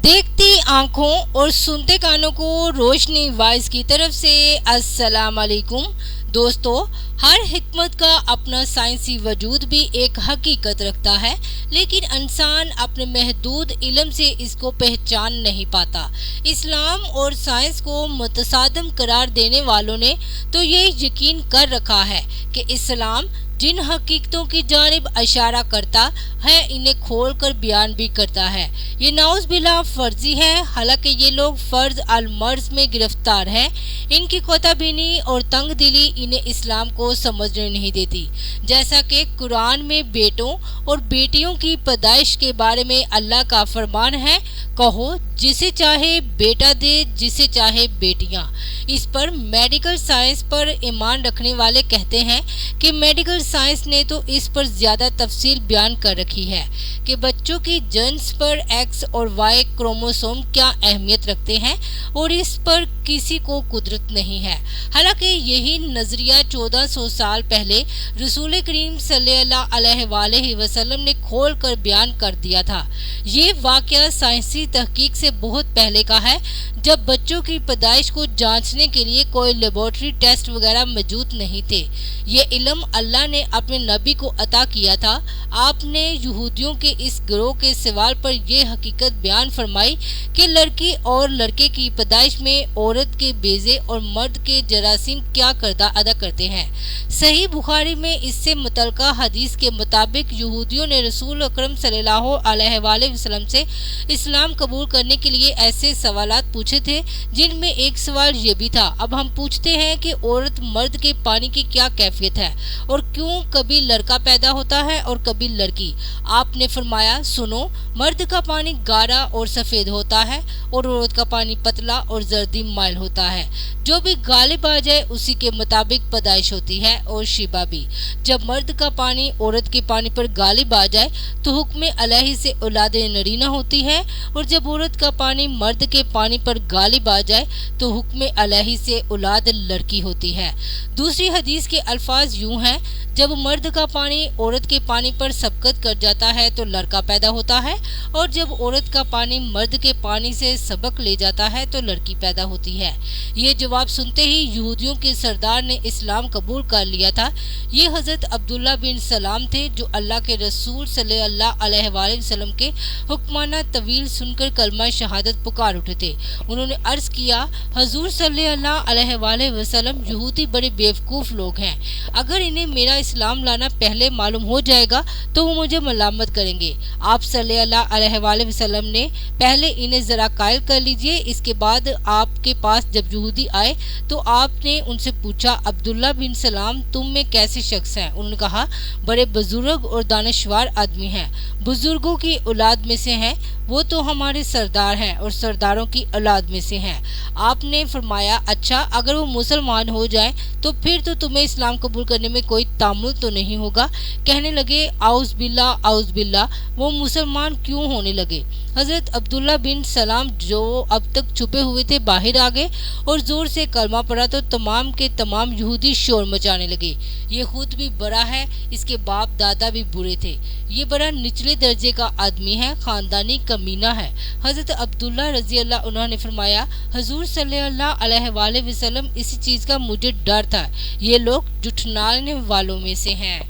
देखती आंखों और सुनते कानों को रोशनी वाइज की तरफ से अस्सलाम वालेकुम। दोस्तों, हर हिकमत का अपना साइंसी वजूद भी एक हकीकत रखता है, लेकिन इंसान अपने महदूद इल्म से इसको पहचान नहीं पाता। इस्लाम और साइंस को मुतसादम करार देने वालों ने तो ये यकीन कर रखा है कि इस्लाम जिन हकीकतों की जानिब इशारा करता है इन्हें खोल कर बयान भी करता है। ये नाउज़ बिल्लाह फर्जी है, हालांकि ये लोग फर्ज अल मर्ज में गिरफ्तार हैं। इनकी कोताबीनी और तंग दिली इन्हें इस्लाम को समझने नहीं देती। जैसा कि कुरान में बेटों और बेटियों की पैदाइश के बारे में अल्लाह का फरमान है, कहो जिसे चाहे बेटा दे, जिसे चाहे बेटियां। इस पर मेडिकल साइंस पर ईमान रखने वाले कहते हैं कि मेडिकल साइंस ने तो इस पर ज्यादा तफसील बयान कर रखी है कि बच्चों की जन्स पर एक्स और वाई क्रोमोसोम क्या अहमियत रखते हैं और इस पर किसी को कुदरत नहीं है। हालांकि यही नजरिया 1400 साल पहले रसूल करीम सल्लल्लाहु अलैहि वसल्लम ने खोल कर बयान कर दिया था। ये वाकया साइंसी तहकीक से बहुत पहले का है, जब बच्चों की पैदाइश को जांचने के लिए कोई लेबोरेटरी टेस्ट वगैरह मौजूद नहीं थे। ये इल्म अल्लाह ने अपने नबी को अता किया था। आपने यहूदियों के इस गिरोह के सवाल पर यह हकीकत बयान फरमाई कि लड़की और लड़के की पैदाइश में औरत के बेजे और मर्द के जरासीम क्या किरदार अदा करते हैं। सही बुखारी में इससे मुतल्लिका हदीस के मुताबिक यहूदियों ने रसूल अकरम सल्लल्लाहु अलैहि वसल्लम से इस्लाम कबूल करने के लिए ऐसे सवालात पूछे थे, जिनमें एक सवाल ये भी था, अब हम पूछते हैं कि औरत मर्द के पानी की क्या कैफियत है और क्यों कभी लड़का पैदा होता है और कभी लड़की। आपने फरमाया, सुनो, मर्द का पानी गाढ़ा और सफेद होता है और औरत का पानी पतला और जर्दी माइल होता है। जो भी गालिब आ जाए उसी के मुताबिक पैदाइश होती है और शिबा भी। जब मर्द का पानी औरत के पानी पर गालिब आ जाए तो हुक्म अलैहि से औलाद नरीना होती है, और जब औरत का पानी मर्द के पानी पर गालिब आ जाए तो हुक्म अलैहि से औलाद लड़की होती है। दूसरी हदीस के अल्फाज यूं हैं, जब मर्द का पानी औरत के पानी पर सबकत कर जाता है तो लड़का पैदा होता है, और जब औरत का पानी मर्द के पानी से सबक ले जाता है तो लड़की पैदा होती है। ये जवाब सुनते ही यहूदियों के सरदार ने इस्लाम कबूल कर लिया था। ये हजरत अब्दुल्ला बिन सलाम थे, जो अल्लाह के रसूल सल्लल्लाहु अलैहि वसल्लम के हुक्माना तवील सुनकर कलमा शहादत पुकार उठे थे। उन्होंने अर्ज किया, हुजूर सल्लल्लाहु अलैहि वसल्लम यहूदी बड़े बेवकूफ लोग हैं। अगर इन्हें मेरा इस्लाम लाना पहले मालूम हो जाएगा तो वो मुझे मलामत करेंगे। आप सल्लल्लाहु अलैहि वसल्लम ने पहले इन्हें जरा कायल कर लीजिए। इसके बाद आपके पास जब यहूदी आए तो आपने उनसे पूछा, अब्दुल्ला बिन सलाम तुम में कैसे शख्स हैं? उन्होंने कहा, बड़े बुजुर्ग और दानिशवार आदमी हैं, बुजुर्गों की औलाद में से हैं, वो तो हमारे सरदार हैं और सरदारों की औलाद में से हैं। आपने फरमाया, अच्छा, अगर वो मुसलमान हो जाएं तो फिर तो तुम्हें इस्लाम कबूल करने में कोई तामुल तो नहीं होगा। कहने लगे, आउज़ बिल्ला, वो मुसलमान क्यों होने लगे? हजरत अब्दुल्ला बिन सलाम जो अब तक छुपे हुए थे बाहर आ गए और जोर से कलमा पड़ा तो तमाम के तमाम यहूदी शोर मचाने लगे। ये खुद भी बड़ा है, इसके बाप दादा भी बुरे थे, ये बड़ा निचले दर्जे का आदमी है, खानदानी कमीना है। हजरत अब्दुल्ला रजी अल्लाह अन्हु ने फरमाया, हुजूर सल्लल्लाहु अलैहि वसल्लम, इसी चीज का मुझे डर था, ये लोग जुठनाने वालों में से हैं।